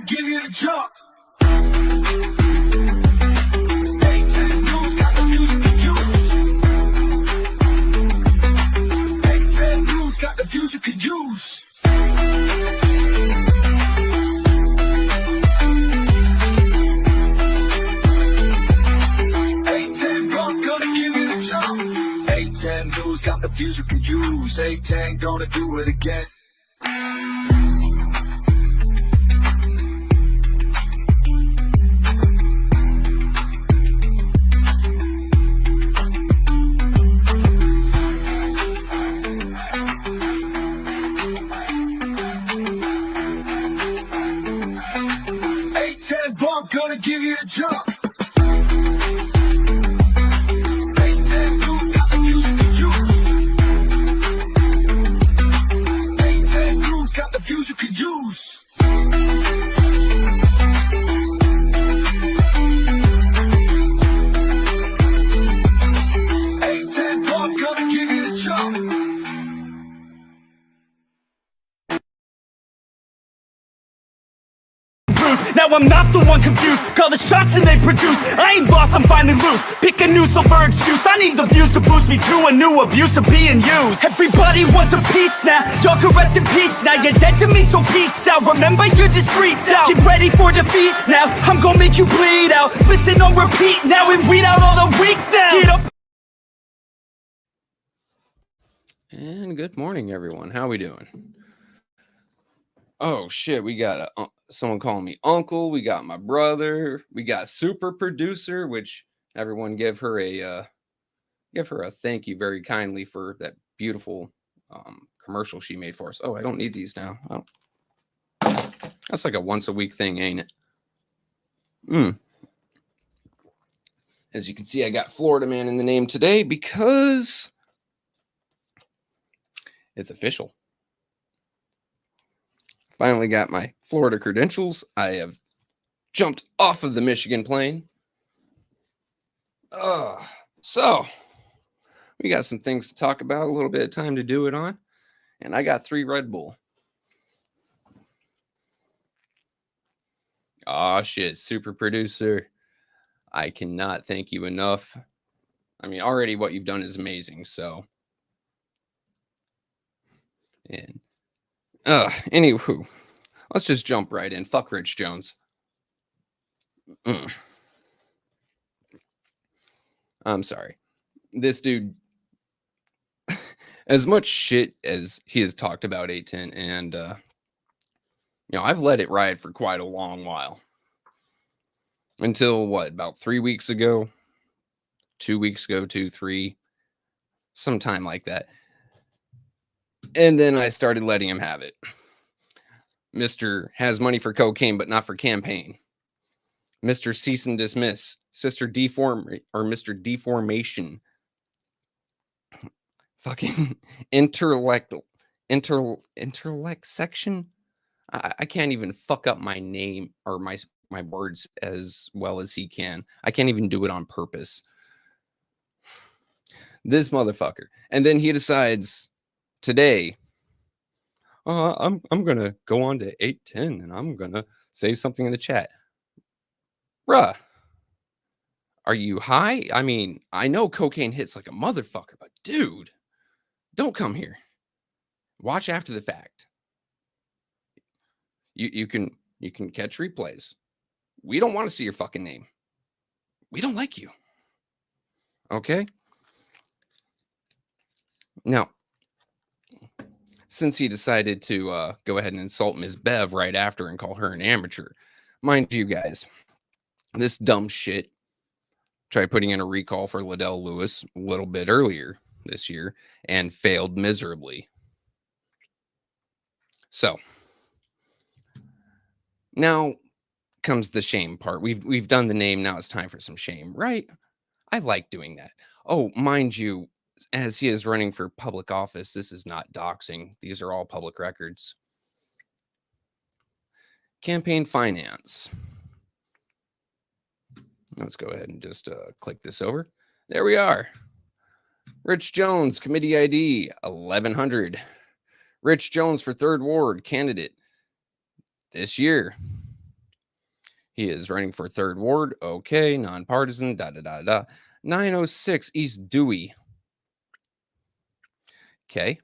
gonna give you the jump. Got the views you can use. A10 Bump gonna give you the jump. A10 News got the views you can use. A10 gonna do it again. A10 Bump gonna give you the jump. A10 News got the views you can use. A10 News got the views you can use. A10 Bump gonna give you the jump. Now I'm not the one confused. Call the shots and they produce. I ain't lost, I'm finally loose. Pick a new silver excuse. I need the views to boost me to a new abuse of being used. Everybody wants a piece now. Y'all can rest in peace now. You're dead to me, so peace out. Remember, you're just freaked out. Get ready for defeat now. I'm gonna make you bleed out. Listen on repeat now and weed out all the weak now. Get up. And good morning, everyone. How we doing? Oh shit, we got someone calling me uncle. We got my brother. We got super producer, which everyone give her a thank you very kindly for that beautiful commercial she made for us. Oh, I don't need these now. Oh. That's like a once a week thing, ain't it? As you can see, I got Florida Man in the name today because it's official. Finally got my Florida credentials. I have jumped off of the Michigan plane. So we got some things to talk about, a little bit of time to do it on. And I got 3 Red Bull. Oh shit, super producer. I cannot thank you enough. I mean, already what you've done is amazing. So, and anywho, let's just jump right in. Fuck Rich Jones. I'm sorry. This dude, as much shit as he has talked about A10, and I've let it ride for quite a long while. Until about 3 weeks ago? 2 weeks ago, 2, 3, sometime like that. And then I started letting him have it. Mr. has money for cocaine, but not for campaign. Mr. cease and dismiss. Mr. deformation. Fucking intellect section. I can't even fuck up my name or my words as well as he can. I can't even do it on purpose. This motherfucker. And then he decides today, I'm gonna go on to 810 and I'm gonna say something in the chat. Bruh, are you high? I mean, I know cocaine hits like a motherfucker, but dude, don't come here. Watch after the fact. You can catch replays. We don't want to see your fucking name. We don't like you. Okay? Now, since he decided to go ahead and insult Ms. Bev right after and call her an amateur, mind you guys, this dumb shit tried putting in a recall for Liddell Lewis a little bit earlier this year and failed miserably. So, now comes the shame part. We've done the name, now it's time for some shame, right? I like doing that. Oh, mind you, as he is running for public office, this is not doxing. These are all public records. Campaign finance. Let's go ahead and just click this over. There we are. Rich Jones, committee ID 1100. Rich Jones for 3rd Ward, candidate this year. He is running for 3rd Ward. Okay, nonpartisan. 906 East Dewey. Okay.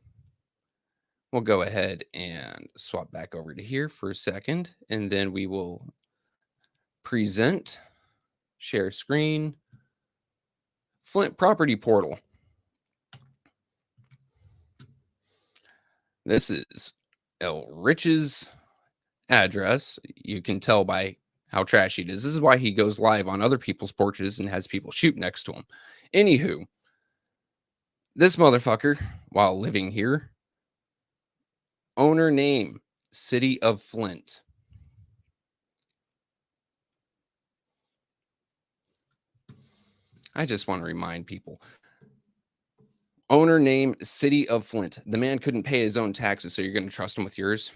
We'll go ahead and swap back over to here for a second, and then we will present, share screen, Flint property portal. This is El Rich's address. You can tell by how trashy it is. This is why he goes live on other people's porches and has people shoot next to him. Anywho, this motherfucker, while living here, owner name, City of Flint. I just want to remind people. Owner name, City of Flint. The man couldn't pay his own taxes, so you're going to trust him with yours?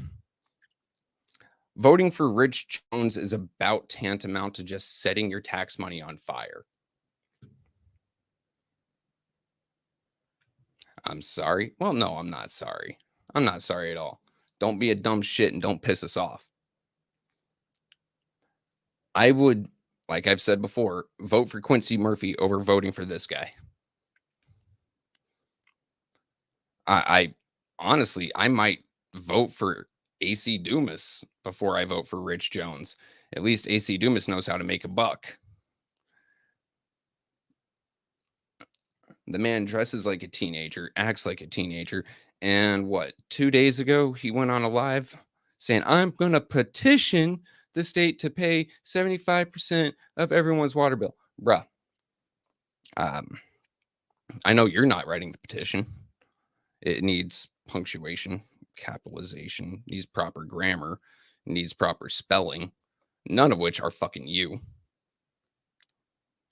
Voting for Rich Jones is about tantamount to just setting your tax money on fire. I'm sorry. Well, no, I'm not sorry. I'm not sorry at all. Don't be a dumb shit and don't piss us off. I would, like I've said before, vote for Quincy Murphy over voting for this guy. I honestly, I might vote for AC Dumas before I vote for Rich Jones. At least AC Dumas knows how to make a buck. The man dresses like a teenager, acts like a teenager, and what, 2 days ago, he went on a live saying, I'm going to petition the state to pay 75% of everyone's water bill. Bruh, I know you're not writing the petition. It needs punctuation, capitalization, needs proper grammar, needs proper spelling, none of which are fucking you.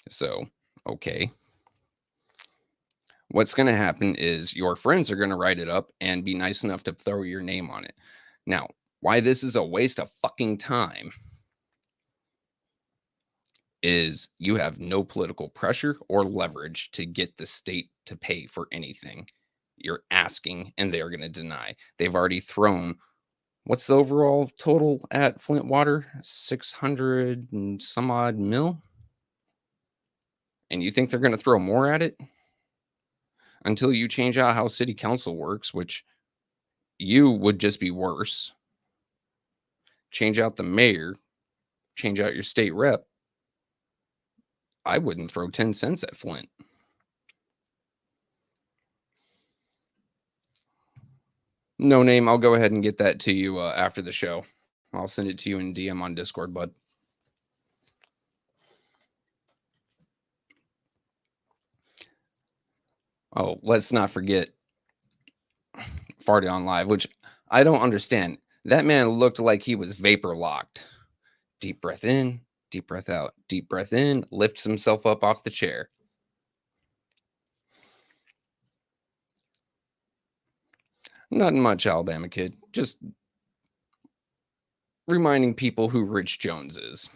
So, okay. What's going to happen is your friends are going to write it up and be nice enough to throw your name on it. Now, why this is a waste of fucking time is you have no political pressure or leverage to get the state to pay for anything. You're asking and they're going to deny. They've already thrown, what's the overall total at Flint Water? 600 and some odd mil? And you think they're going to throw more at it? Until you change out how city council works, which you would just be worse. Change out the mayor, change out your state rep. I wouldn't throw 10 cents at Flint. No name. I'll go ahead and get that to you after the show. I'll send it to you in DM on Discord, bud. Oh, let's not forget Farty on Live, which I don't understand. That man looked like he was vapor locked. Deep breath in, deep breath out, deep breath in, lifts himself up off the chair. Nothing much, Alabama kid. Just reminding people who Rich Jones is.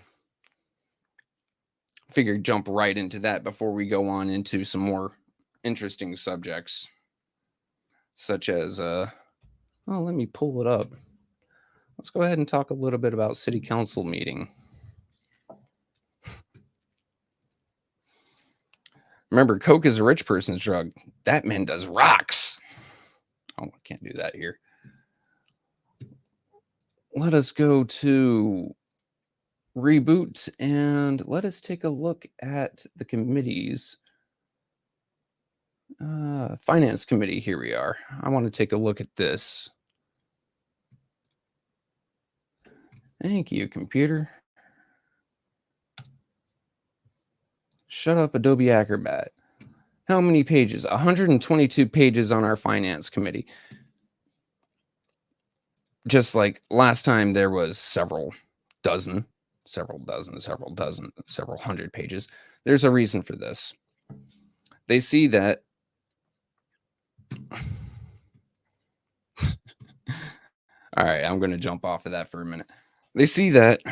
Figured jump right into that before we go on into some more interesting subjects, such as, let me pull it up. Let's go ahead and talk a little bit about city council meeting. Remember, coke is a rich person's drug. That man does rocks. Oh, I can't do that here. Let us go to reboot and let us take a look at the committees. Finance committee, here we are. I want to take a look at this. Thank you, computer. Shut up, Adobe Acrobat. How many pages? 122 pages on our finance committee. Just like last time, there was several hundred pages. There's a reason for this. They see that all right, I'm going to jump off of that for a minute. They see that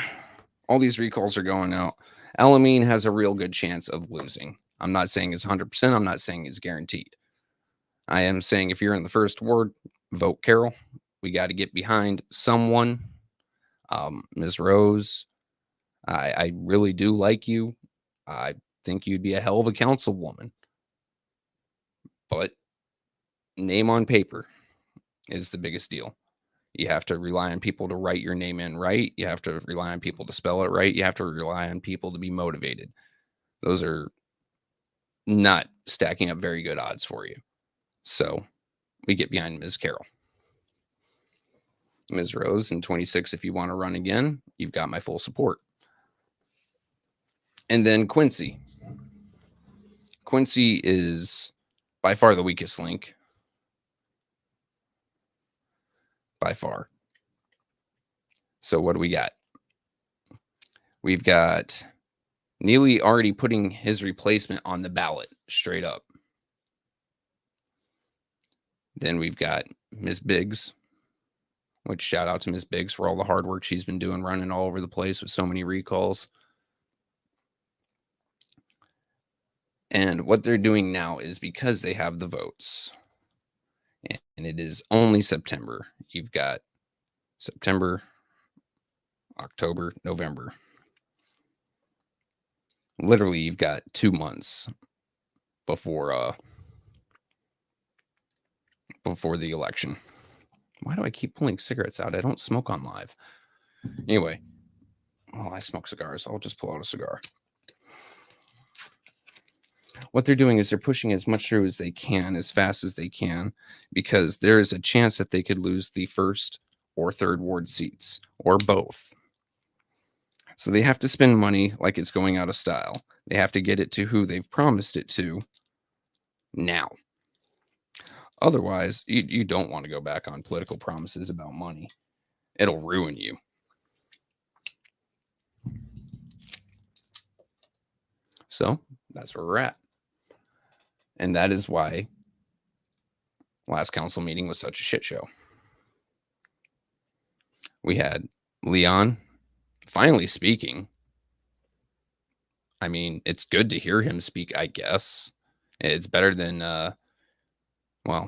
all these recalls are going out. Alameen has a real good chance of losing. I'm not saying it's 100%. I'm not saying it's guaranteed. I am saying if you're in the first ward, vote Carol. We got to get behind someone. Ms. Rose, I really do like you. I think you'd be a hell of a councilwoman. But name on paper is the biggest deal. You have to rely on people to write your name in right. You have to rely on people to spell it right. You have to rely on people to be motivated. Those are not stacking up very good odds for you. So we get behind Ms. Carroll. Ms. Rose in 26, if you want to run again, you've got my full support. And then Quincy. Quincy is by far the weakest link. By far. So what do we got? We've got Neely already putting his replacement on the ballot straight up. Then we've got Ms. Biggs, which shout out to Ms. Biggs for all the hard work she's been doing, running all over the place with so many recalls. And what they're doing now is because they have the votes, and it is only September. You've got September, October, November. Literally, you've got 2 months before the election. Why do I keep pulling cigarettes out? I don't smoke on live. Anyway, I smoke cigars. I'll just pull out a cigar. What they're doing is they're pushing as much through as they can, as fast as they can, because there is a chance that they could lose the first or third ward seats, or both. So they have to spend money like it's going out of style. They have to get it to who they've promised it to now. Otherwise, you don't want to go back on political promises about money. It'll ruin you. So that's where we're at. And that is why last council meeting was such a shit show. We had Leon finally speaking. I mean, it's good to hear him speak, I guess. It's better than,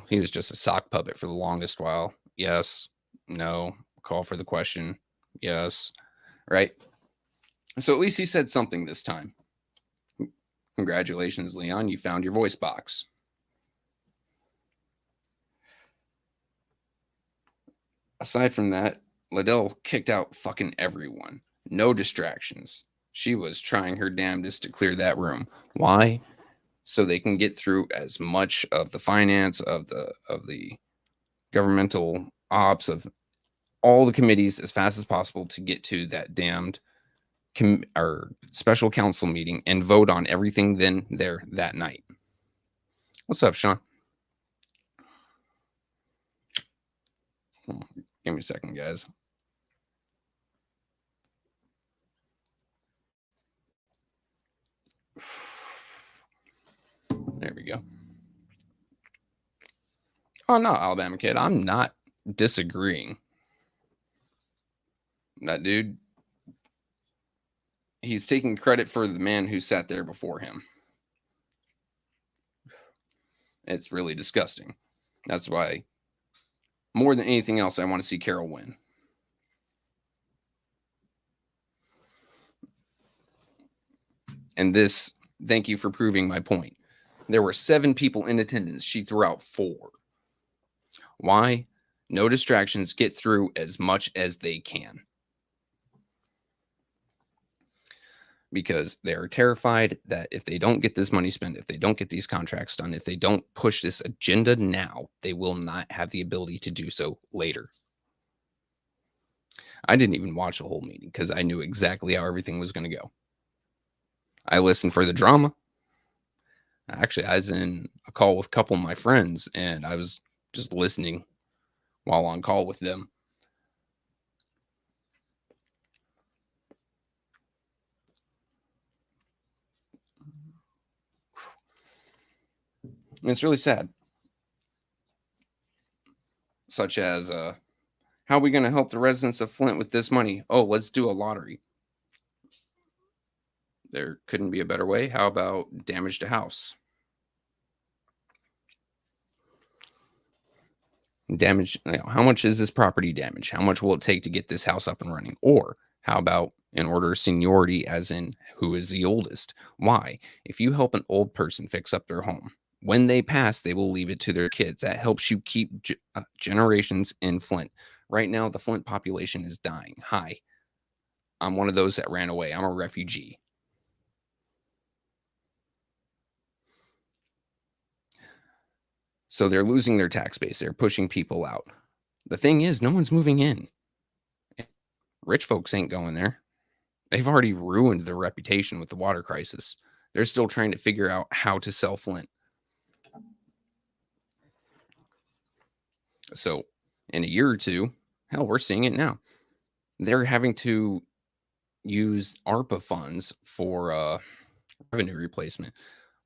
he was just a sock puppet for the longest while. Yes, no, call for the question. Yes, right? So at least he said something this time. Congratulations, Leon. You found your voice box. Aside from that, Liddell kicked out fucking everyone. No distractions. She was trying her damnedest to clear that room. Why? So they can get through as much of the finance, of the governmental ops, of all the committees as fast as possible to get to that damned special council meeting and vote on everything then there that night. What's up, Sean? Give me a second, guys. There we go. Oh, no, Alabama kid. I'm not disagreeing. That dude, he's taking credit for the man who sat there before him. It's really disgusting. That's why, more than anything else, I want to see Carol win. And this, thank you for proving my point. There were 7 people in attendance. She threw out 4. Why? No distractions. Get through as much as they can. Because they are terrified that if they don't get this money spent, if they don't get these contracts done, if they don't push this agenda now, they will not have the ability to do so later. I didn't even watch the whole meeting because I knew exactly how everything was going to go. I listened for the drama. Actually, I was in a call with a couple of my friends, and I was just listening while on call with them. And it's really sad. Such as, how are we going to help the residents of Flint with this money? Oh, let's do a lottery. There couldn't be a better way. How about damage to house? Damage, how much is this property damage? How much will it take to get this house up and running? Or How about in order of seniority, as in who is the oldest? Why? If you help an old person fix up their home, when they pass, they will leave it to their kids. That helps you keep generations in Flint. Right now, the Flint population is dying. Hi, I'm one of those that ran away. I'm a refugee. So they're losing their tax base. They're pushing people out. The thing is, no one's moving in. Rich folks ain't going there. They've already ruined their reputation with the water crisis. They're still trying to figure out how to sell Flint. So in a year or two, hell, we're seeing it now. They're having to use ARPA funds for revenue replacement.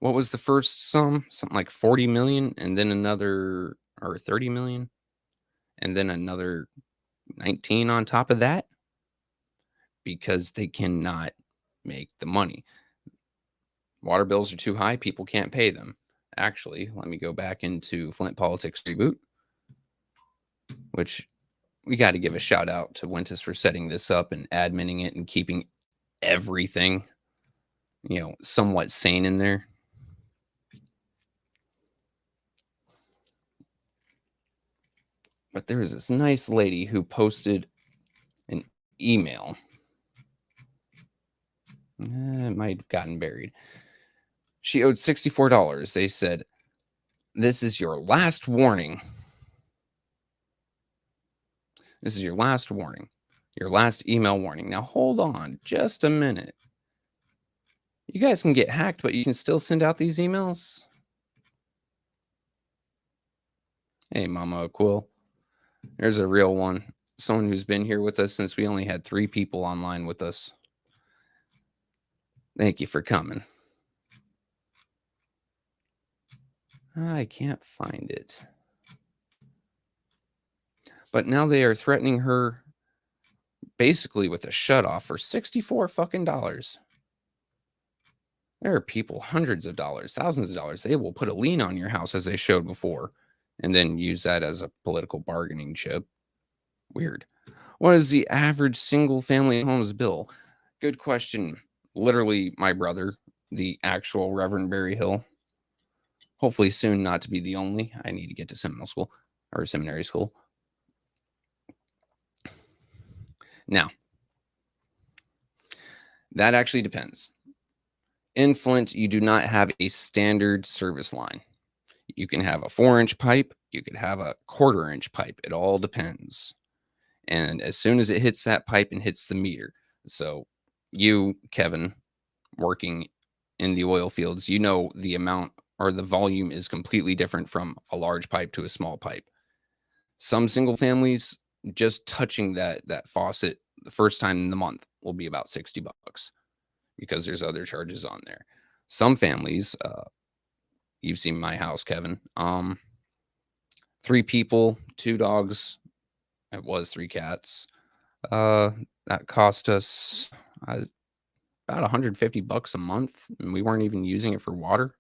What was the first sum? Something like 40 million, and then another, or 30 million, and then another 19 on top of that, because they cannot make the money. Water bills are too high. People can't pay them. Actually, let me go back into Flint Politics Reboot, which we got to give a shout out to Wentus for setting this up and adminning it and keeping everything, somewhat sane in there. But there was this nice lady who posted an email. It might have gotten buried. She owed $64. They said, "This is your last warning. This is your last warning. Your last email warning." Now, hold on just a minute. You guys can get hacked, but you can still send out these emails? Hey, Mama Quill. There's a real one. Someone who's been here with us since we only had 3 people online with us. Thank you for coming. I can't find it. But now they are threatening her basically with a shutoff for $64 fucking dollars. There are people, hundreds of dollars, thousands of dollars. They will put a lien on your house, as they showed before, and then use that as a political bargaining chip. Weird. What is the average single family home's bill? Good question. Literally, my brother, the actual Reverend Barry Hill. Hopefully soon not to be the only. I need to get to seminary school. Now, that actually depends. In Flint, you do not have a standard service line. You can have a 4-inch pipe. You could have a 1/4-inch pipe. It all depends. And as soon as it hits that pipe and hits the meter, so you, Kevin, working in the oil fields, the amount or the volume is completely different from a large pipe to a small pipe. Some single families, just touching that faucet the first time in the month will be about $60 because there's other charges on there. Some families, you've seen my house, Kevin, 3 people, 2 dogs. It was 3 cats. That cost us about $150 a month, and we weren't even using it for water.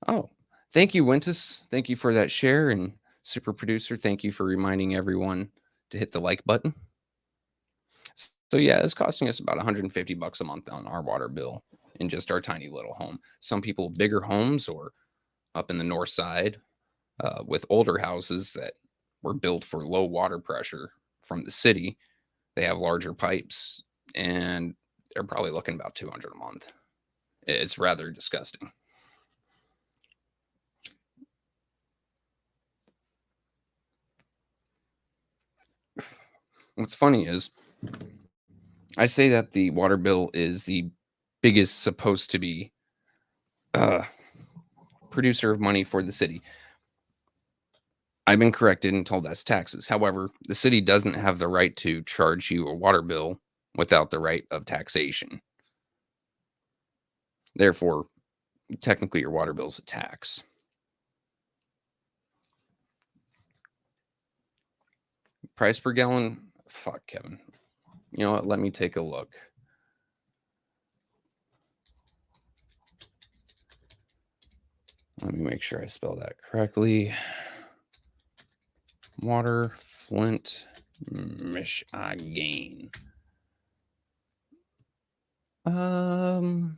Oh, thank you, Wentus. Thank you for that share, and super producer, thank you for reminding everyone to hit the like button. So yeah, it's costing us about $150 a month on our water bill in just our tiny little home. Some people, bigger homes or up in the north side, with older houses that were built for low water pressure from the city, they have larger pipes, and they're probably looking about $200 a month. It's rather disgusting. What's funny is I say that the water bill is the biggest supposed to be producer of money for the city. I've been corrected and told that's taxes. However, the city doesn't have the right to charge you a water bill without the right of taxation. Therefore, technically your water bill is a tax. Price per gallon? Fuck, Kevin. You know what? Let me take a look. Let me make sure I spell that correctly. Water, Flint, Michigan. The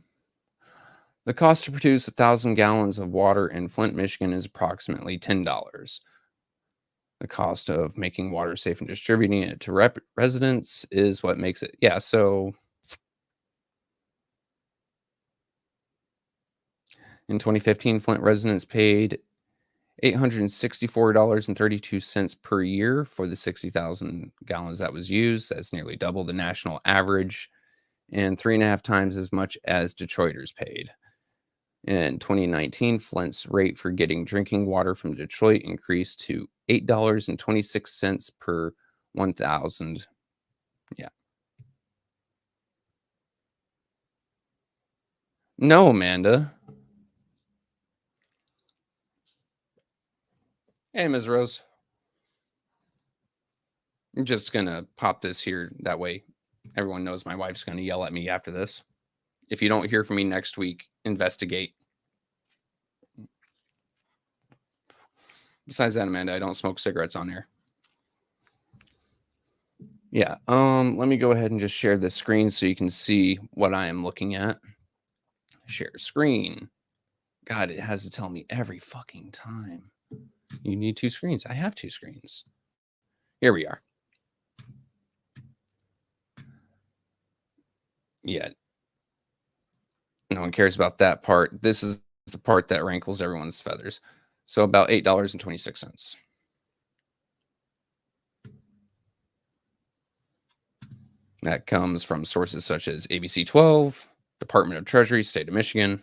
cost to produce 1,000 gallons of water in Flint, Michigan is approximately $10. The cost of making water safe and distributing it to residents is what makes it. Yeah, so in 2015, Flint residents paid $864.32 per year for the 60,000 gallons that was used. That's nearly double the national average and 3.5 times as much as Detroiters paid. In 2019, Flint's rate for getting drinking water from Detroit increased to $8.26 per 1,000. Yeah. No, Amanda. Hey, Ms. Rose. I'm just going to pop this here. That way, everyone knows my wife's going to yell at me after this. If you don't hear from me next week, investigate. Besides that, Amanda, I don't smoke cigarettes on air. Yeah. Let me go ahead and just share the screen so you can see what I am looking at. Share screen. God, it has to tell me every fucking time. You need 2 screens. I have 2 screens. Here we are. Yeah. No one cares about that part. This is the part that rankles everyone's feathers. So about $8.26. That comes from sources such as ABC 12, Department of Treasury, State of Michigan,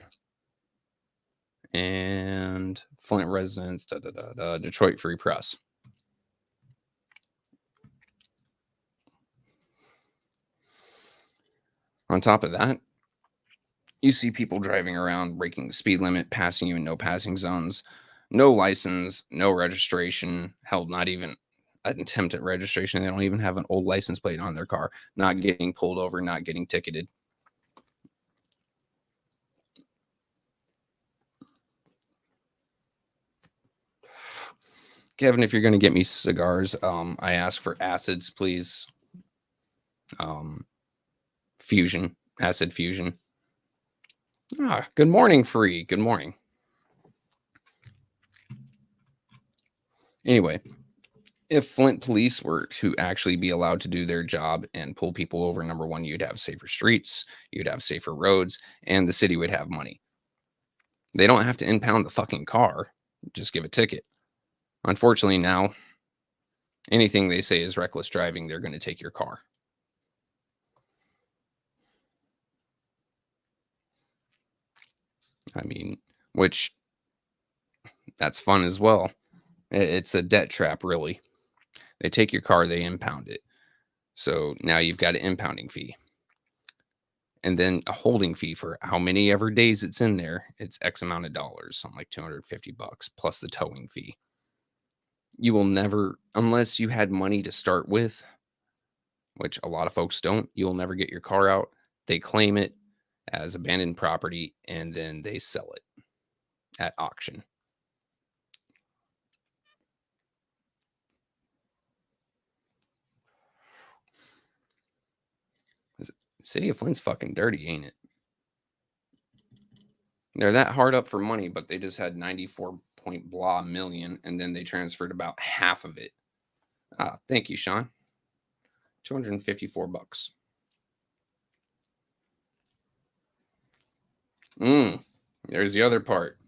and Flint Residents, Detroit Free Press. On top of that, you see people driving around, breaking the speed limit, passing you in no passing zones, no license, no registration, hell, not even an attempt at registration. They don't even have an old license plate on their car, not getting pulled over, not getting ticketed. Kevin, if you're going to get me cigars, I ask for acids, please. Fusion, acid fusion. Good morning, Free. Good morning. Anyway, if Flint police were to actually be allowed to do their job and pull people over, number one, you'd have safer streets, you'd have safer roads, and the city would have money. They don't have to impound the fucking car, just give a ticket. Unfortunately, now, anything they say is reckless driving, they're going to take your car. I mean, which that's fun as well. It's a debt trap, really. They take your car, they impound it. So now you've got an impounding fee. And then a holding fee for how many ever days it's in there. It's X amount of dollars, something like $250 plus the towing fee. You will never, unless you had money to start with, which a lot of folks don't, you will never get your car out. They claim it as abandoned property and then they sell it at auction. The city of Flint's fucking dirty, ain't it? They're that hard up for money, but they just had 94 point blah million, and then they transferred about half of it. Thank you, Sean. $254. There's the other part.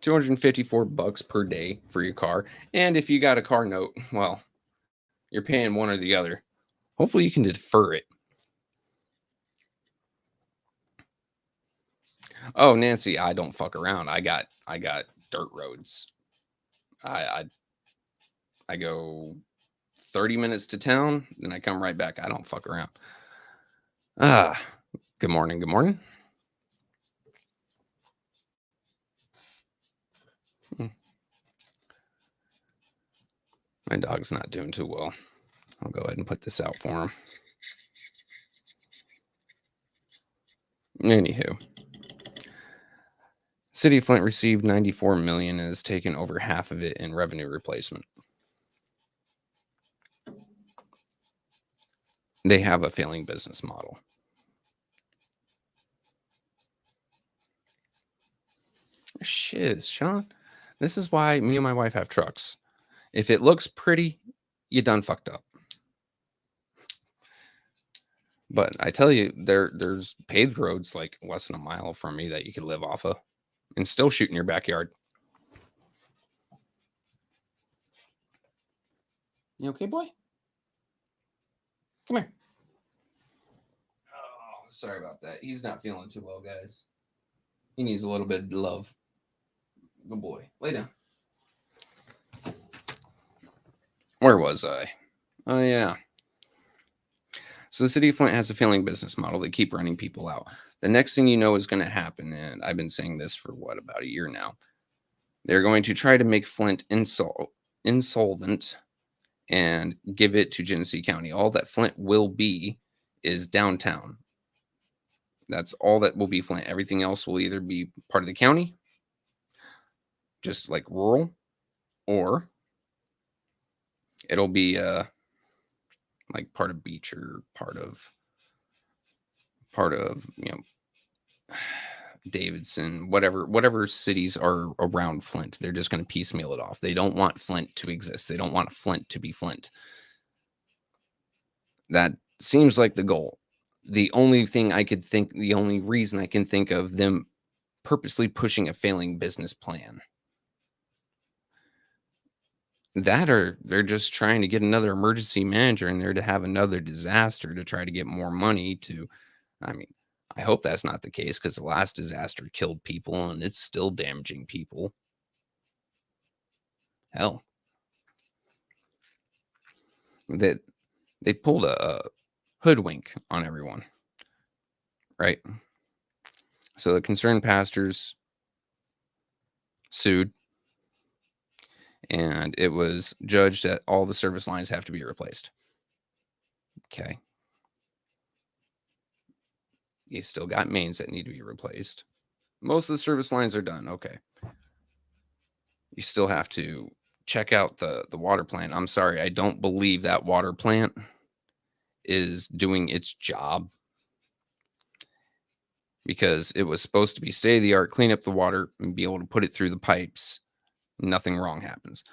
$254 per day for your car. And if you got a car note, well, you're paying one or the other. Hopefully you can defer it. Oh, Nancy, I don't fuck around. I got dirt roads. I go 30 minutes to town, then I come right back. I don't fuck around. Good morning. Good morning. My dog's not doing too well. I'll go ahead and put this out for him. Anywho. City of Flint received 94 million and has taken over half of it in revenue replacement. They have a failing business model. Shiz, Sean. This is why me and my wife have trucks. If it looks pretty, you done fucked up. But I tell you, there's paved roads like less than a mile from me that you could live off of and still shoot in your backyard. You okay, boy? Come here. Oh, sorry about that. He's not feeling too well, guys. He needs a little bit of love. Good boy. Lay down. Where was I? Oh, yeah. So the city of Flint has a failing business model. They keep running people out. The next thing you know is going to happen, and I've been saying this for about a year now. They're going to try to make Flint insolvent and give it to Genesee County. All that Flint will be is downtown. That's all that will be Flint. Everything else will either be part of the county, just like rural, or it'll be like part of Beach or part of Davidson, whatever cities are around Flint. They're just going to piecemeal it off. They don't want Flint to exist. They don't want Flint to be Flint. That seems like the goal. The only reason I can think of them purposely pushing a failing business plan. That or they're just trying to get another emergency manager in there to have another disaster to try to get more money to, I hope that's not the case because the last disaster killed people and it's still damaging people. Hell. That they pulled a hoodwink on everyone. Right? So the concerned pastors sued, and it was judged that all the service lines have to be replaced. Okay. You still got mains that need to be replaced. Most of the service lines are done. Okay. You still have to check out the water plant. I'm sorry, I don't believe that water plant is doing its job because it was supposed to be state of the art, clean up the water and be able to put it through the pipes. Nothing wrong happens.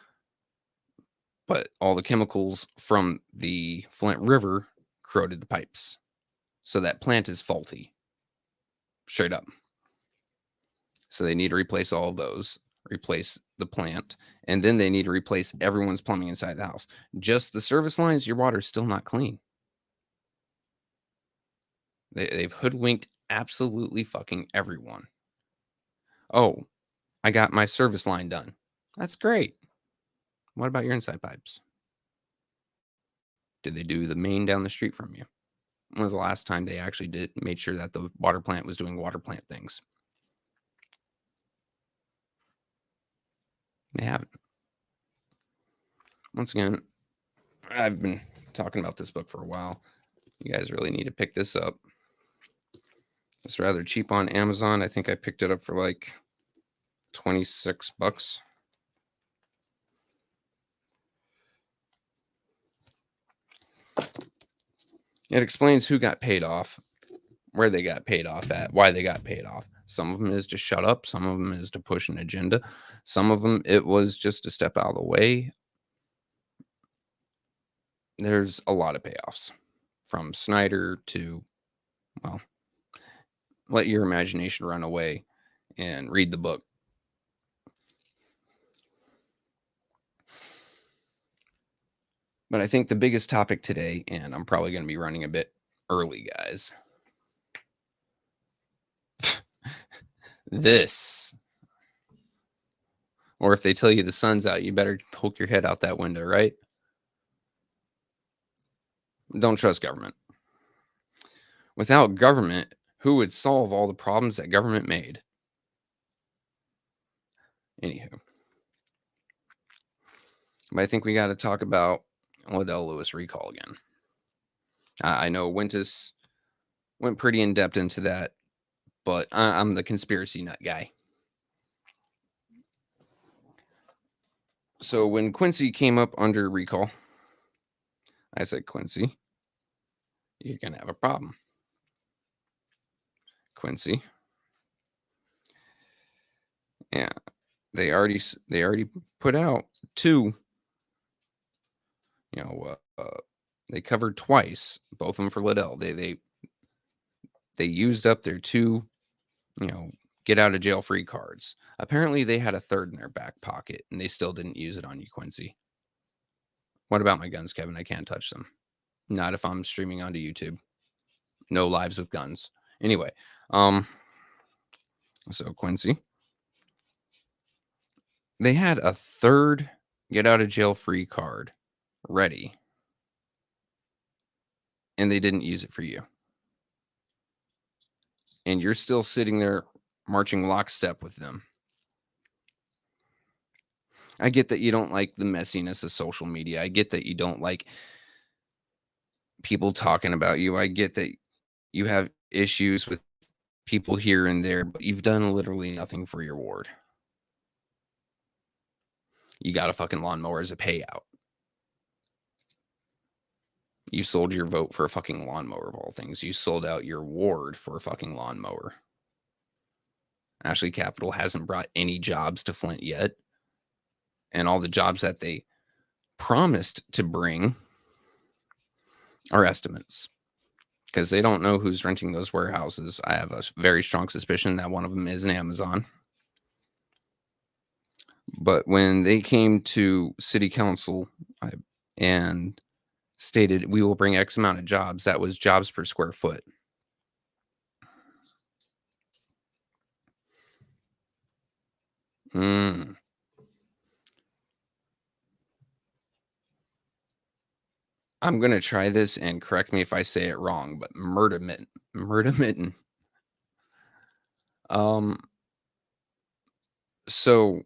But all the chemicals from the Flint River corroded the pipes. So that plant is faulty. Straight up. So they need to replace all of those, replace the plant, and then they need to replace everyone's plumbing inside the house. Just the service lines, your water's still not clean. They've hoodwinked absolutely fucking everyone. Oh, I got my service line done. That's great. What about your inside pipes? Did they do the main down the street from you? When was the last time they actually made sure that the water plant was doing water plant things? They haven't. Once again, I've been talking about this book for a while. You guys really need to pick this up. It's rather cheap on Amazon. I think I picked it up for like $26. It explains who got paid off, where they got paid off at, why they got paid off. Some of them is to shut up. Some of them is to push an agenda. Some of them, it was just to step out of the way. There's a lot of payoffs from Snyder to, well, let your imagination run away and read the book. But I think the biggest topic today, and I'm probably going to be running a bit early, guys. This. Or if they tell you the sun's out, you better poke your head out that window, right? Don't trust government. Without government, who would solve all the problems that government made? Anywho. But I think we got to talk about Liddell Lewis recall again. I know Wintus went pretty in depth into that, but I'm the conspiracy nut guy. So when Quincy came up under recall, I said, Quincy, you're going to have a problem. Quincy. Yeah. They already put out 2, they covered twice, both of them for Liddell. They used up their 2, get out of jail free cards. Apparently they had a third in their back pocket and they still didn't use it on you, Quincy. What about my guns, Kevin? I can't touch them. Not if I'm streaming onto YouTube. No lives with guns. Anyway, so Quincy, they had a third get out of jail free card ready, and they didn't use it for you. And you're still sitting there marching lockstep with them. I get that you don't like the messiness of social media. I get that you don't like people talking about you. I get that you have issues with people here and there, but you've done literally nothing for your ward. You got a fucking lawnmower as a payout. You sold your vote for a fucking lawnmower of all things. You sold out your ward for a fucking lawnmower. Ashley Capital hasn't brought any jobs to Flint yet. And all the jobs that they promised to bring are estimates. Because they don't know who's renting those warehouses. I have a very strong suspicion that one of them is an Amazon. But when they came to city council and stated we will bring X amount of jobs, that was jobs per square foot. I'm going to try this and correct me if I say it wrong, but murder-mitten. So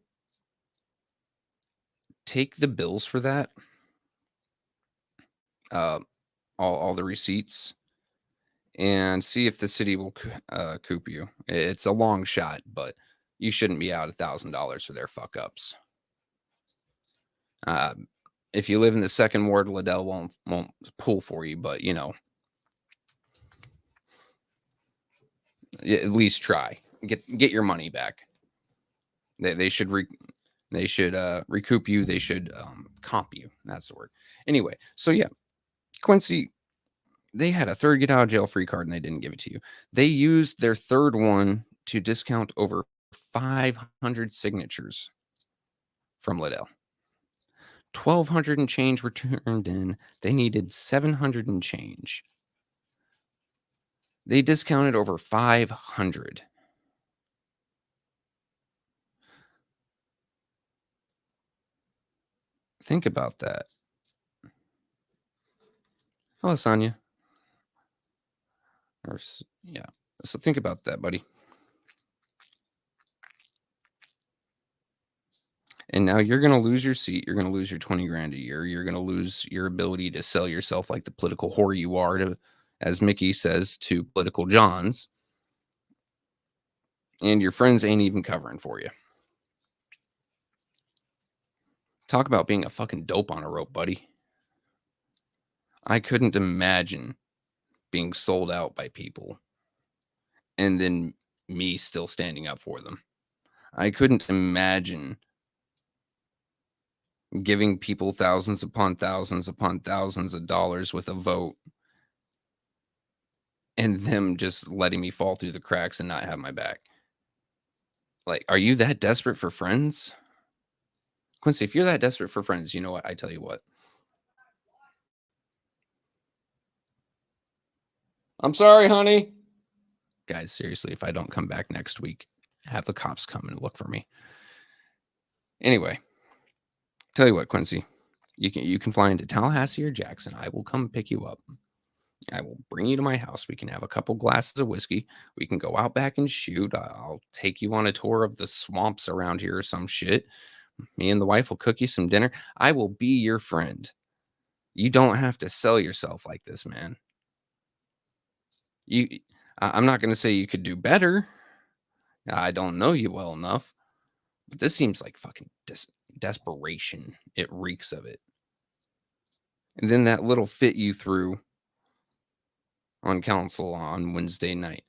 take the bills for that, all the receipts, and see if the city will coop you. It's a long shot, but you shouldn't be out $1,000 for their fuck ups. If you live in the second ward, Liddell won't pull for you, but at least try. Get your money back. They should recoup you. They should comp you. That's the word. Anyway, so yeah, Quincy, they had a third get out of jail free card and they didn't give it to you. They used their third one to discount over 500 signatures from Liddell. 1,200 and change were turned in. They needed 700 and change. They discounted over 500. Think about that. Hello, Sonia. Yeah. So think about that, buddy. And now you're going to lose your seat. You're going to lose your 20 grand a year. You're going to lose your ability to sell yourself like the political whore you are, to, as Mickey says, to political Johns. And your friends ain't even covering for you. Talk about being a fucking dope on a rope, buddy. I couldn't imagine being sold out by people and then me still standing up for them. I couldn't imagine giving people thousands upon thousands upon thousands of dollars with a vote and them just letting me fall through the cracks and not have my back. Like, are you that desperate for friends? Quincy, if you're that desperate for friends, you know what? I tell you what. I'm sorry, honey. Guys, seriously, if I don't come back next week, have the cops come and look for me. Anyway, tell you what, Quincy, you can fly into Tallahassee or Jackson. I will come pick you up. I will bring you to my house. We can have a couple glasses of whiskey. We can go out back and shoot. I'll take you on a tour of the swamps around here or some shit. Me and the wife will cook you some dinner. I will be your friend. You don't have to sell yourself like this, man. I'm not going to say you could do better. I don't know you well enough. But this seems like fucking desperation. It reeks of it. And then that little fit you threw on council on Wednesday night.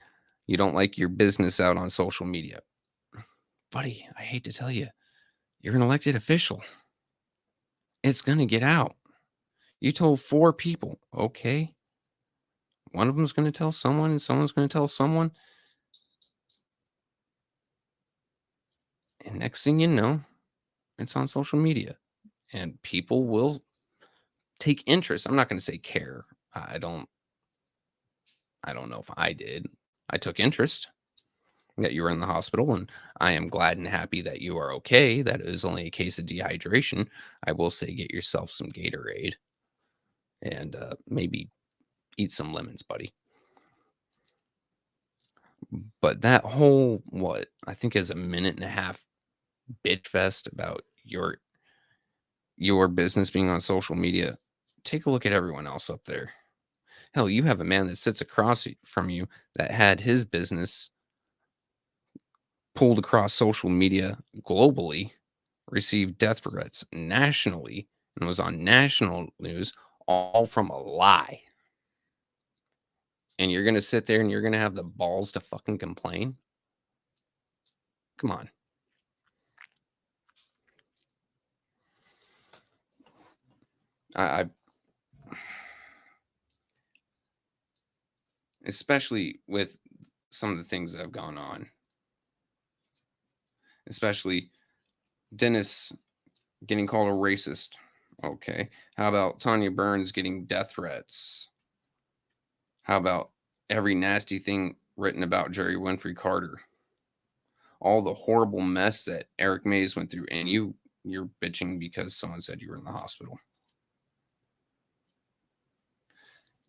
You don't like your business out on social media. Buddy, I hate to tell you, you're an elected official. It's going to get out. You told 4 people, okay? One of them's going to tell someone, and someone's going to tell someone. And next thing you know, it's on social media. And people will take interest. I'm not going to say care. I don't know if I did. I took interest that you were in the hospital, and I am glad and happy that you are okay. That it was only a case of dehydration. I will say get yourself some Gatorade and maybe eat some lemons, buddy. But that whole, what I think is a minute and a half bitch fest about your business being on social media, take a look at everyone else up there. Hell, you have a man that sits across from you that had his business pulled across social media globally, received death threats nationally, and was on national news, all from a lie. And you're going to sit there and you're going to have the balls to fucking complain? Come on. I especially with some of the things that have gone on, especially Dennis getting called a racist. Okay. How about Tanya Burns getting death threats? How about every nasty thing written about Jerry Winfrey Carter? All the horrible mess that Eric Mays went through, and you're bitching because someone said you were in the hospital.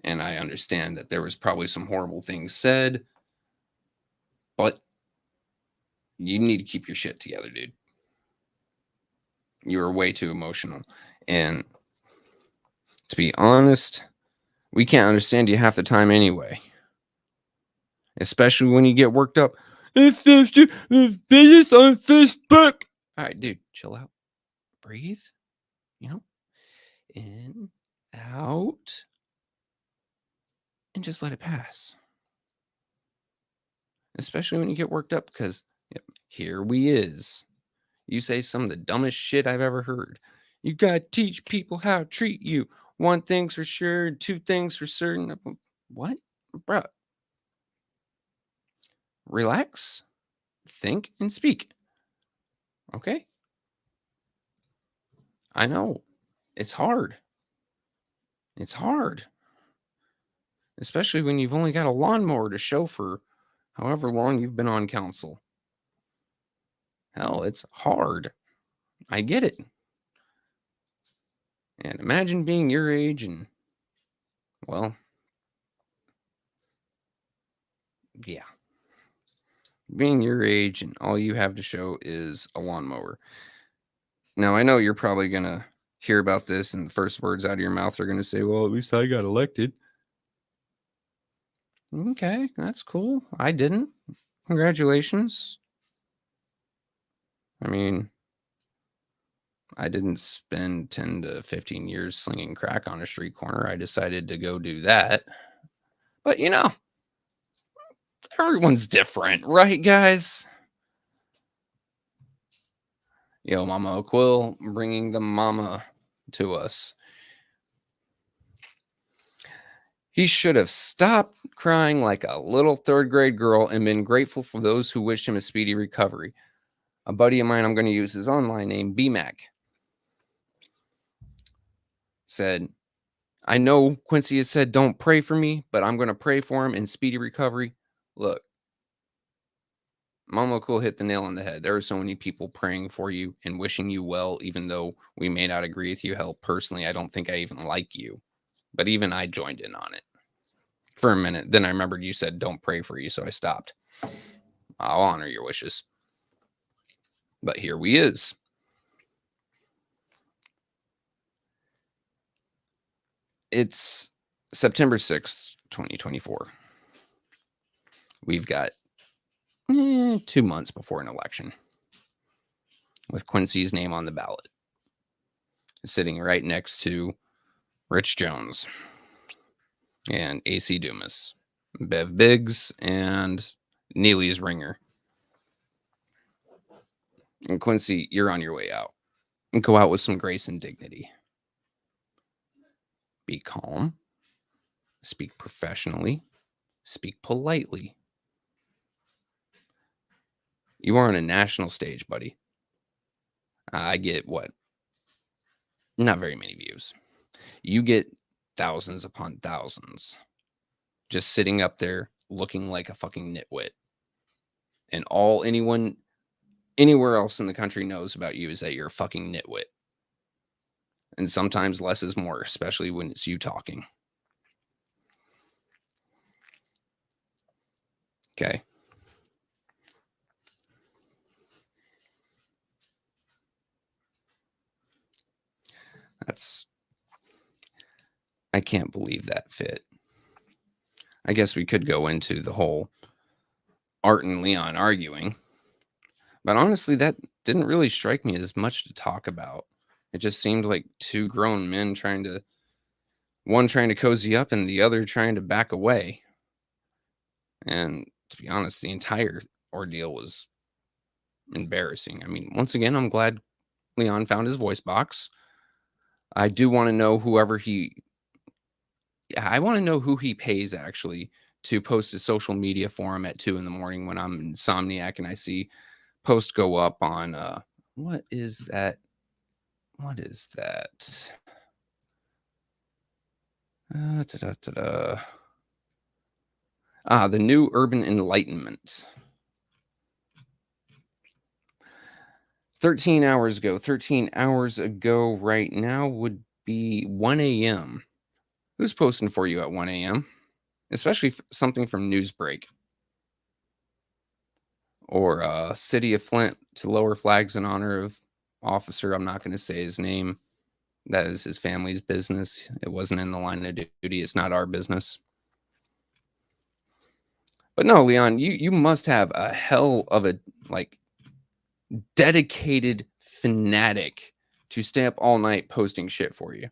And I understand that there was probably some horrible things said, but you need to keep your shit together, dude. You were way too emotional. And to be honest, we can't understand you half the time anyway. Especially when you get worked up. It's business on Facebook. All right, dude, chill out. Breathe. In, out, and just let it pass. Especially when you get worked up, because here we is. You say some of the dumbest shit I've ever heard. You gotta teach people how to treat you. 1 thing's for sure, 2 things for certain. What? Bruh. Relax, think, and speak. Okay? I know. It's hard. It's hard. Especially when you've only got a lawnmower to show for however long you've been on council. Hell, it's hard. I get it. And imagine being your age and, well, yeah. Being your age and all you have to show is a lawnmower. Now, I know you're probably going to hear about this and the first words out of your mouth are going to say, well, at least I got elected. Okay, that's cool. I didn't. Congratulations. I mean, I didn't spend 10 to 15 years slinging crack on a street corner. I decided to go do that. But, everyone's different, right, guys? Yo, Mama Quill, bringing the mama to us. He should have stopped crying like a little 3rd grade girl and been grateful for those who wished him a speedy recovery. A buddy of mine, I'm going to use his online name, BMAC, said, I know Quincy has said don't pray for me, but I'm going to pray for him in speedy recovery. Look, Mama Cool hit the nail on the head. There are so many people praying for you and wishing you well, even though we may not agree with you. Hell, personally, I don't think I even like you. But even I joined in on it for a minute. Then I remembered you said don't pray for you, so I stopped. I'll honor your wishes. But here we is. It's September 6th, 2024. We've got 2 months before an election. with Quincy's name on the ballot, sitting right next to Rich Jones and AC Dumas, Bev Biggs, and Neely's Ringer. And Quincy, you're on your way out. And go out with some grace and dignity. Be calm. Speak professionally. Speak politely. You are on a national stage, buddy. I get what? Not very many views. You get thousands upon thousands just sitting up there looking like a fucking nitwit. And all anyone anywhere else in the country knows about you is that you're a fucking nitwit. And sometimes less is more, especially when it's you talking. Okay. I can't believe that fit. I guess we could go into the whole Art and Leon arguing. But honestly, that didn't really strike me as much to talk about. It just seemed like two grown men one trying to cozy up and the other trying to back away. And to be honest, the entire ordeal was embarrassing. I mean, once again, I'm glad Leon found his voice box. I do want to know I want to know who he pays actually to post a social media forum at 2 a.m. when I'm insomniac and I see post go up on what is that? What is that? The New Urban Enlightenment. 13 hours ago right now would be 1 a.m. Who's posting for you at 1 a.m.? Especially something from Newsbreak. Or City of Flint to lower flags in honor of officer. I'm not going to say his name. That is his family's business. It wasn't in the line of duty. It's not our business. But no, Leon, you must have a hell of a dedicated fanatic to stay up all night posting shit for you.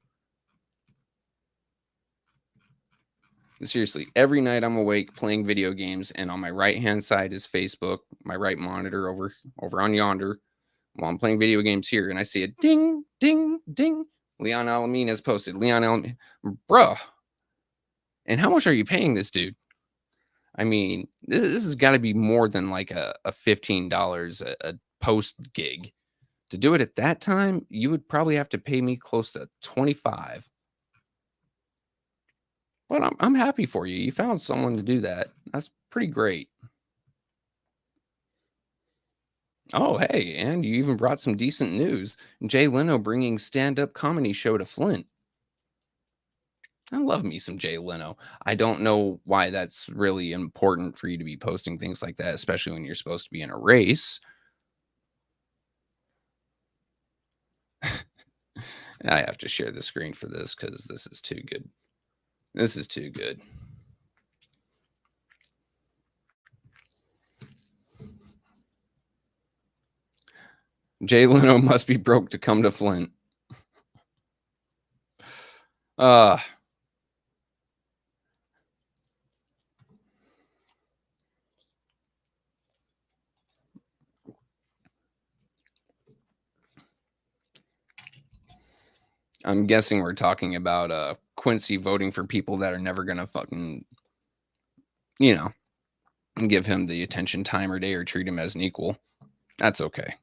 Seriously, every night I'm awake playing video games, and on my right hand side is Facebook, my right monitor over on yonder, while I'm playing video games here, and I see a ding, ding, ding. Leon Alameen has posted. Leon Alameen, bruh. And how much are you paying this dude? I mean, this has got to be more than like a $15 a post gig. To do it at that time, you would probably have to pay me close to $25. But I'm happy for you. You found someone to do that. That's pretty great. Oh, hey, and you even brought some decent news. Jay Leno bringing stand-up comedy show to Flint. I love me some Jay Leno. I don't know why that's really important for you to be posting things like that, especially when you're supposed to be in a race. I have to share the screen for this because this is too good. This is too good. Jay Leno must be broke to come to Flint. I'm guessing we're talking about Quincy voting for people that are never gonna fucking, give him the attention time or day or treat him as an equal. That's okay.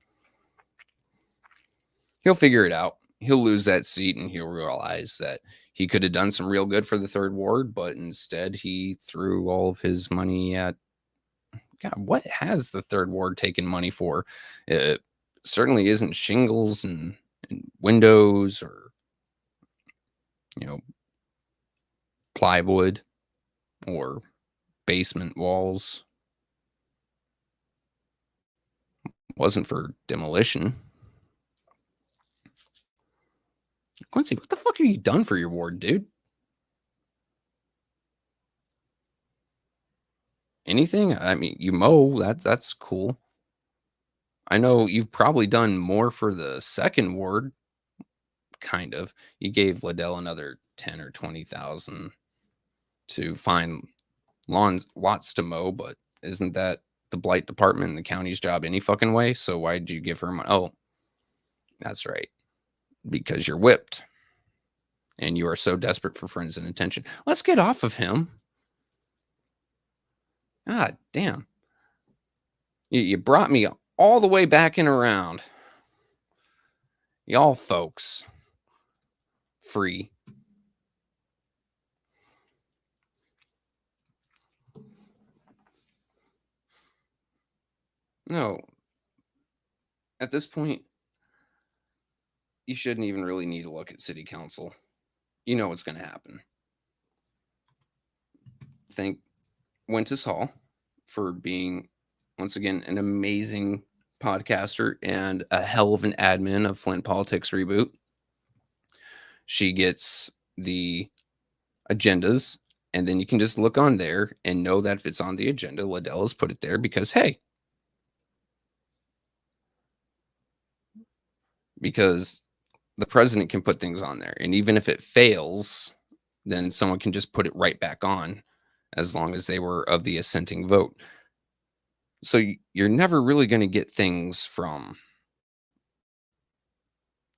He'll figure it out. He'll lose that seat and he'll realize that he could have done some real good for the third ward, but instead he threw all of his money at God. What has the third ward taken money for? It certainly isn't shingles and windows or plywood or basement walls. Wasn't for demolition. Quincy, what the fuck have you done for your ward, dude? Anything? I mean, you mow. That's cool. I know you've probably done more for the second ward, kind of. You gave Liddell another 10 or 20,000 to find lots to mow, but isn't that the blight department and the county's job any fucking way? So why did you give her money? Oh, that's right. Because you're whipped and you are so desperate for friends and attention. Let's get off of him. God damn. You brought me all the way back and around. Y'all folks. Free. No. At this point, you shouldn't even really need to look at city council. You know what's going to happen. Thank Wentus Hall for being, once again, an amazing podcaster and a hell of an admin of Flint Politics Reboot. She gets the agendas, and then you can just look on there and know that if it's on the agenda, Liddell has put it there because, hey, because the president can put things on there. And even if it fails, then someone can just put it right back on as long as they were of the assenting vote. So you're never really going to get things from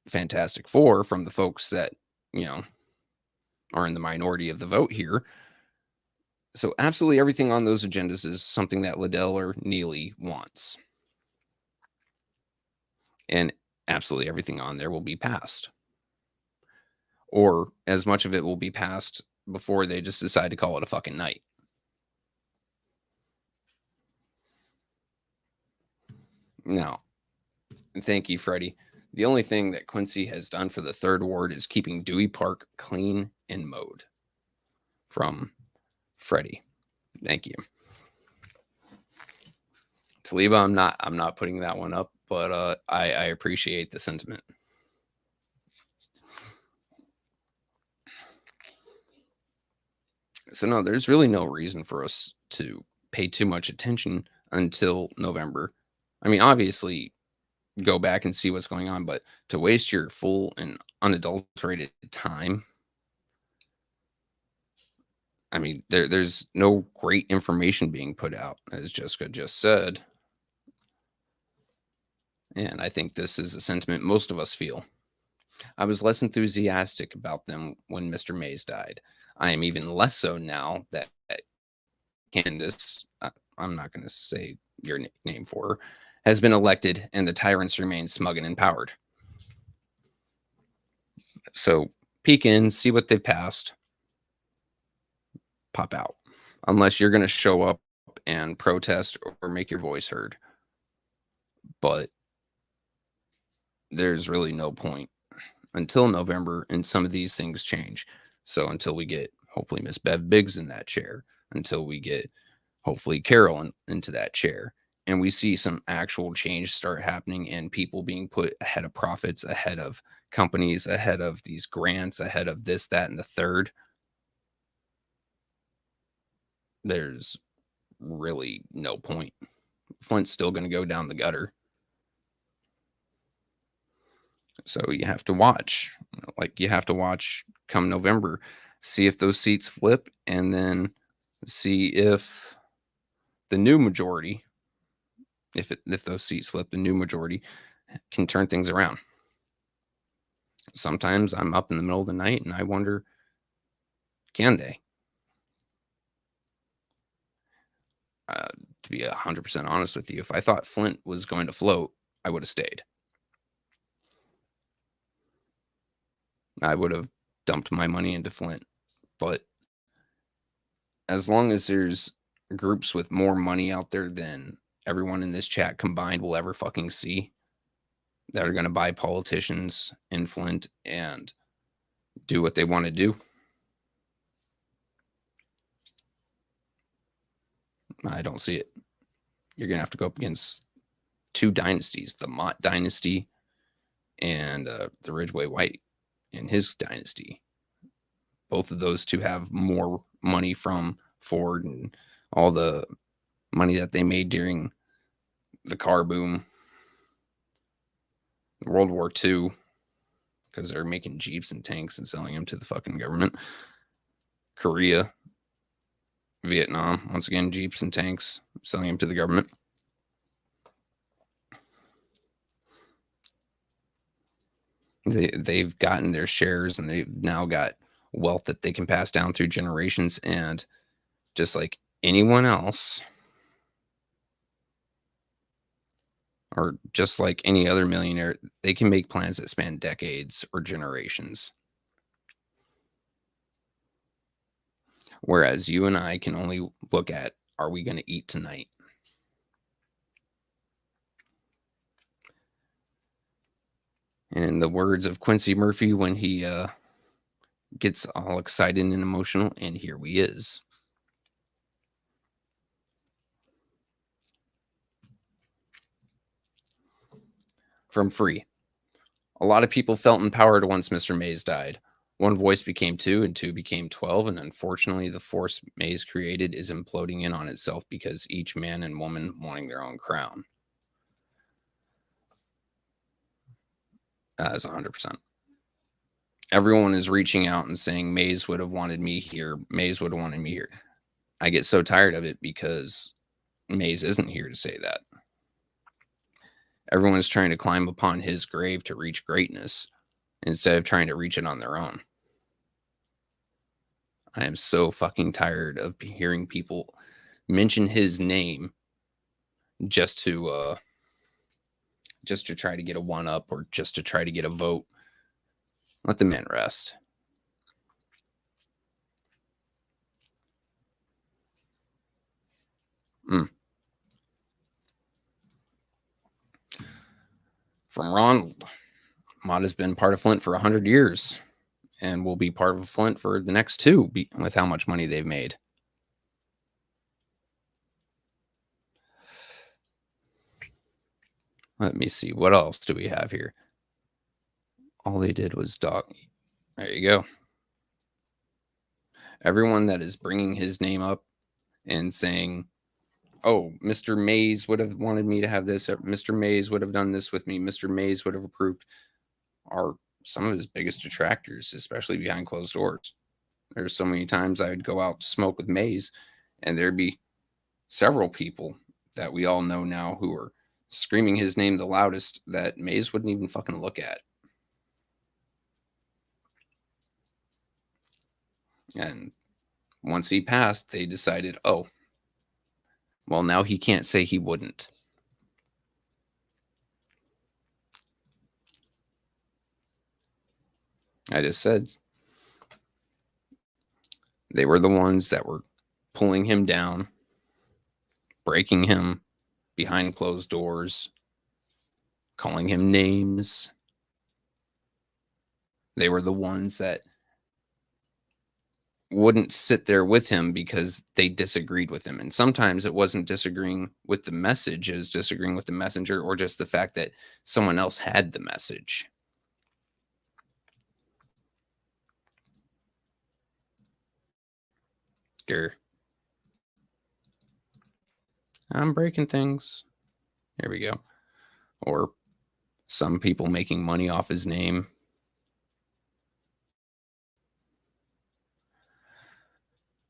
Fantastic Four from the folks that, are in the minority of the vote here. So absolutely everything on those agendas is something that Liddell or Neely wants. And absolutely everything on there will be passed. Or as much of it will be passed before they just decide to call it a fucking night. Now, thank you, Freddie. The only thing that Quincy has done for the third ward is keeping Dewey Park clean and mowed. From Freddie. Thank you. Taliba, I'm not putting that one up, but I appreciate the sentiment. So no, there's really no reason for us to pay too much attention until November. I mean, obviously, go back and see what's going on, but to waste your full and unadulterated time, I mean, there's no great information being put out, as Jessica just said. And I think this is a sentiment most of us feel. I was less enthusiastic about them when Mr. Mays died. I am even less so now that Candace, I'm not going to say your nickname for her, has been elected and the tyrants remain smug and empowered. So peek in, see what they've passed, pop out. Unless you're going to show up and protest or make your voice heard. But there's really no point until November, and some of these things change. So until we get, hopefully, Miss Bev Biggs in that chair, until we get, hopefully, Carol into that chair, and we see some actual change start happening and people being put ahead of profits, ahead of companies, ahead of these grants, ahead of this, that, and the third, there's really no point. Flint's still going to go down the gutter. So you have to watch, come November, see if those seats flip, and then see if the new majority, if those seats flip, the new majority can turn things around. Sometimes I'm up in the middle of the night and I wonder, can they? To be 100% honest with you, if I thought Flint was going to float, I would have stayed. I would have dumped my money into Flint. But as long as there's groups with more money out there than everyone in this chat combined will ever fucking see, that are going to buy politicians in Flint and do what they want to do, I don't see it. You're going to have to go up against two dynasties, the Mott dynasty and the Ridgway White and his dynasty. Both of those two have more money from Ford and all the money that they made during the car boom. World War II, because they're making jeeps and tanks and selling them to the fucking government. Korea, Vietnam, once again, jeeps and tanks, selling them to the government. They've gotten their shares, and they've now got wealth that they can pass down through generations. And just like anyone else, or just like any other millionaire, they can make plans that span decades or generations. Whereas you and I can only look at, are we going to eat tonight? And in the words of Quincy Murphy, when he gets all excited and emotional, and here he is. From Free. A lot of people felt empowered once Mr. Mays died. One voice became two, and two became 12, and unfortunately, the force Mays created is imploding in on itself because each man and woman wanting their own crown. That is 100%. Everyone is reaching out and saying, Mays would have wanted me here. Mays would have wanted me here. I get so tired of it because Mays isn't here to say that. Everyone is trying to climb upon his grave to reach greatness instead of trying to reach it on their own. I am so fucking tired of hearing people mention his name just to try to get a one up or just to try to get a vote. Let the man rest. From Ronald. Mod has been part of Flint for 100 years and will be part of Flint for the next 2 with how much money they've made. Let me see. What else do we have here? All they did was dog. There you go. Everyone that is bringing his name up and saying, oh, Mr. Mays would have wanted me to have this. Mr. Mays would have done this with me. Mr. Mays would have approved, are some of his biggest detractors, especially behind closed doors. There's so many times I would go out to smoke with Mays, and there'd be several people that we all know now who are screaming his name the loudest that Mays wouldn't even fucking look at. And once he passed, they decided, oh, well, now he can't say he wouldn't. I just said they were the ones that were pulling him down, breaking him behind closed doors, calling him names. They were the ones that wouldn't sit there with him because they disagreed with him. And sometimes it wasn't disagreeing with the message, it was disagreeing with the messenger or just the fact that someone else had the message. Grr. I'm breaking things. There we go. Or some people making money off his name.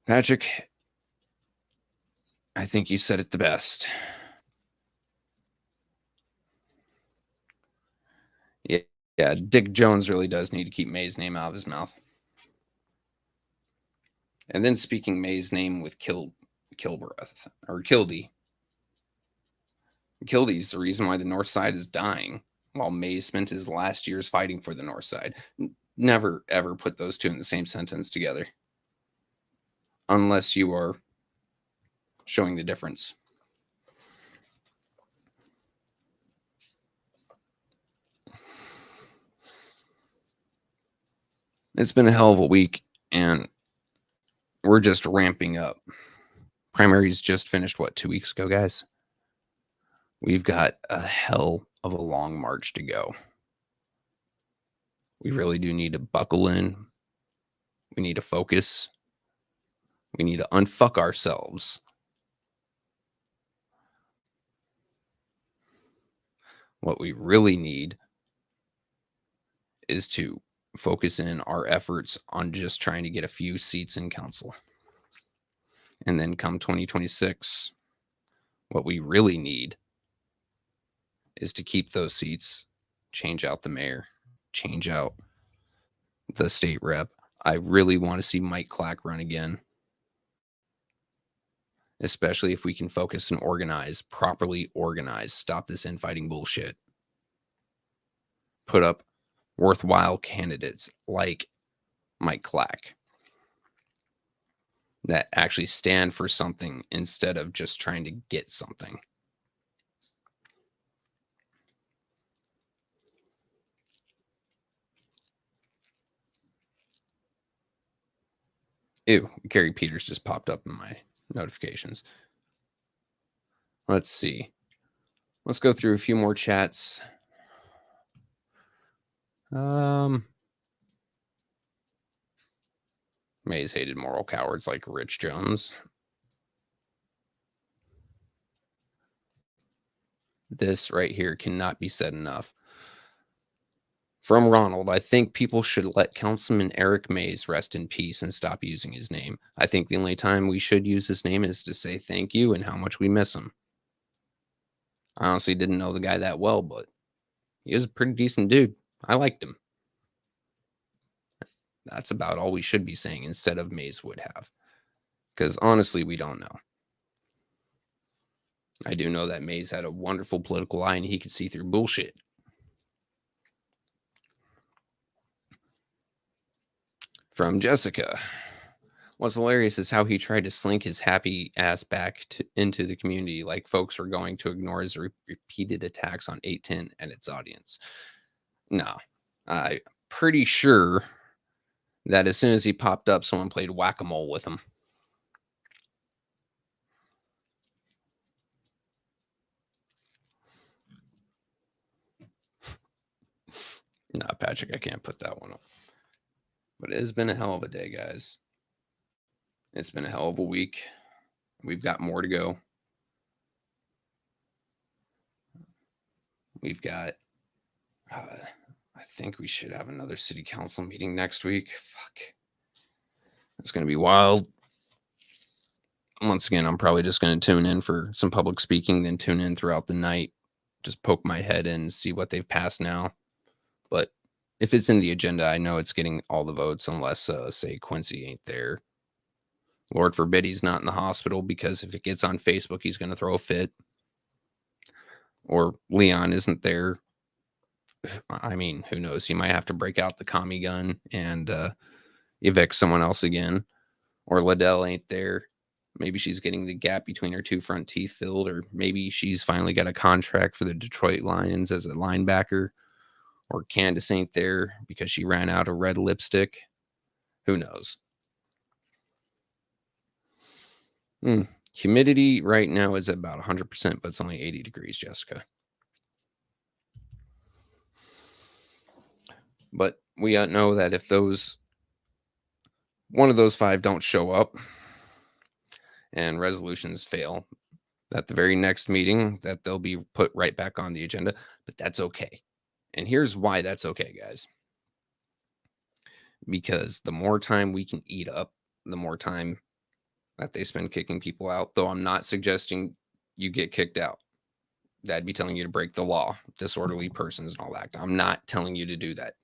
Patrick, I think you said it the best. Yeah, Dick Jones really does need to keep May's name out of his mouth. And then speaking May's name with Kilbreth or Kildee. Kildee's the reason why the North Side is dying, while May spent his last years fighting for the North Side. Never, ever put those two in the same sentence together. Unless you are showing the difference. It's been a hell of a week, and we're just ramping up. Primaries just finished, 2 weeks ago, guys? We've got a hell of a long march to go. We really do need to buckle in. We need to focus. We need to unfuck ourselves. What we really need is to focus in our efforts on just trying to get a few seats in council. And then come 2026, what we really need is to keep those seats, change out the mayor, change out the state rep. I really want to see Mike Clack run again, especially if we can focus and organize, properly organize, stop this infighting bullshit. Put up worthwhile candidates like Mike Clack that actually stand for something instead of just trying to get something. Ew, Gary Peters just popped up in my notifications. Let's see. Let's go through a few more chats. Mays hated moral cowards like Rich Jones. This right here cannot be said enough. From Ronald, I think people should let Councilman Eric Mays rest in peace and stop using his name. I think the only time we should use his name is to say thank you and how much we miss him. I honestly didn't know the guy that well, but he was a pretty decent dude. I liked him. That's about all we should be saying instead of Mays would have. Because honestly, we don't know. I do know that Mays had a wonderful political eye and he could see through bullshit. From Jessica. What's hilarious is how he tried to slink his happy ass back into the community like folks were going to ignore his repeated attacks on 810 and its audience. No, I'm pretty sure that as soon as he popped up, someone played whack-a-mole with him. Nah, Patrick, I can't put that one up. But it has been a hell of a day, guys. It's been a hell of a week. We've got more to go. We've got, I think we should have another city council meeting next week. Fuck. It's going to be wild. Once again, I'm probably just going to tune in for some public speaking, then tune in throughout the night. Just poke my head in and see what they've passed now. But if it's in the agenda, I know it's getting all the votes unless, say, Quincy ain't there. Lord forbid he's not in the hospital, because if it gets on Facebook, he's going to throw a fit. Or Leon isn't there. I mean, who knows? He might have to break out the commie gun and evict someone else again. Or Liddell ain't there. Maybe she's getting the gap between her two front teeth filled. Or maybe she's finally got a contract for the Detroit Lions as a linebacker. Or Candace ain't there because she ran out of red lipstick. Who knows? Humidity right now is about 100%, but it's only 80 degrees, Jessica. But we know that if one of those 5 don't show up and resolutions fail, that the very next meeting that they'll be put right back on the agenda. But that's okay. And here's why that's okay, guys. Because the more time we can eat up, the more time that they spend kicking people out. Though I'm not suggesting you get kicked out. That'd be telling you to break the law, disorderly persons and all that. I'm not telling you to do that.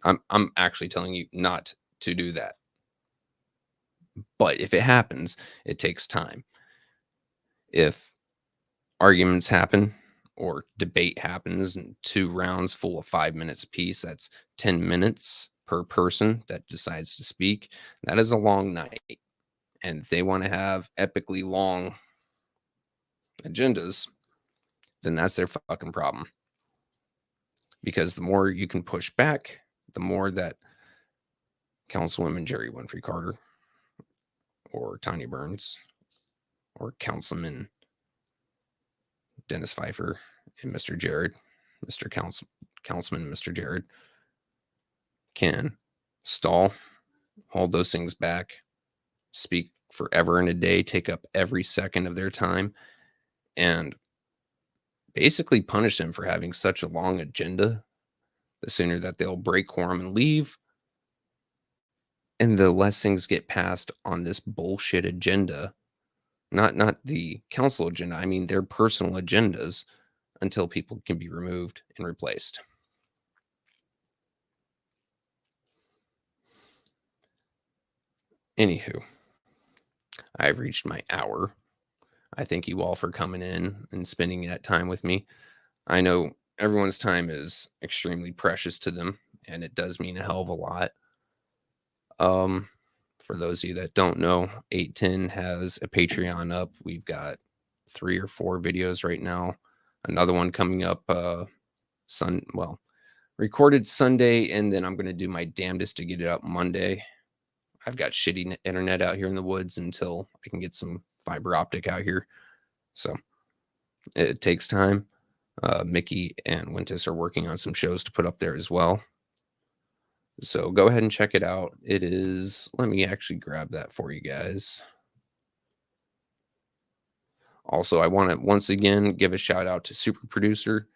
I'm actually telling you not to do that. But if it happens, it takes time. If arguments happen or debate happens in 2 rounds full of 5 minutes apiece, that's 10 minutes per person that decides to speak. That is a long night. And if they want to have epically long agendas, then that's their fucking problem. Because the more you can push back, the more that Councilwoman Jerry Winfrey Carter or Tanya Burns or Councilman Dennis Pfeiffer and Mr. Jared, Councilman Mr. Jared can stall, hold those things back, speak forever and a day, take up every second of their time, and basically punish them for having such a long agenda the sooner that they'll break quorum and leave, and the less things get passed on this bullshit agenda. Not the council agenda, I mean their personal agendas, until people can be removed and replaced. Anywho, I've reached my hour. I thank you all for coming in and spending that time with me. I know everyone's time is extremely precious to them, and it does mean a hell of a lot. For those of you that don't know, 810 has a Patreon up. We've got 3 or 4 videos right now. Another one coming up recorded Sunday, and then I'm going to do my damnedest to get it up Monday. I've got shitty internet out here in the woods until I can get some fiber optic out here. So it takes time. Mickey and Wintis are working on some shows to put up there as well. So go ahead and check it out. It is, let me actually grab that for you guys. Also, I want to once again give a shout out to Super Producer.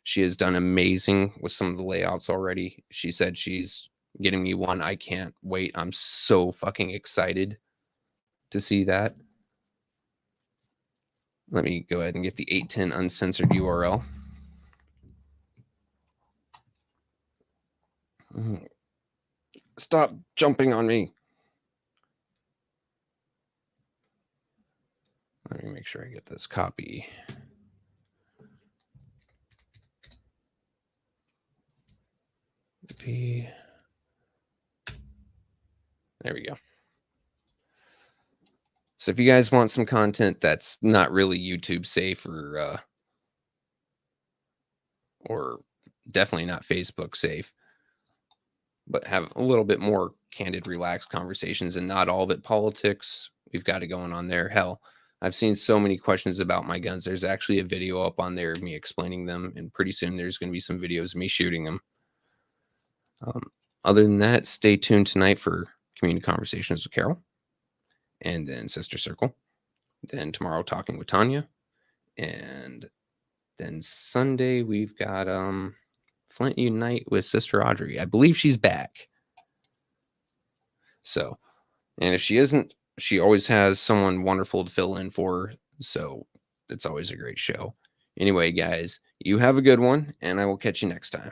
She has done amazing with some of the layouts already. She said she's getting me one. I can't wait. I'm so fucking excited to see that. Let me go ahead and get the 810 uncensored URL. Stop jumping on me. Let me make sure I get this copy. There we go. So if you guys want some content that's not really YouTube safe or definitely not Facebook safe, but have a little bit more candid, relaxed conversations and not all of it politics, we've got it going on there. Hell, I've seen so many questions about my guns. There's actually a video up on there of me explaining them, and pretty soon there's going to be some videos of me shooting them. Other than that, stay tuned tonight for Community Conversations with Carol, and then Sister Circle. Then tomorrow, Talking with Tanya, and then Sunday we've got Flint Unite with Sister Audrey. I believe she's back. So, and if she isn't, she always has someone wonderful to fill in for her. So it's always a great show. Anyway, guys, you have a good one, and I will catch you next time.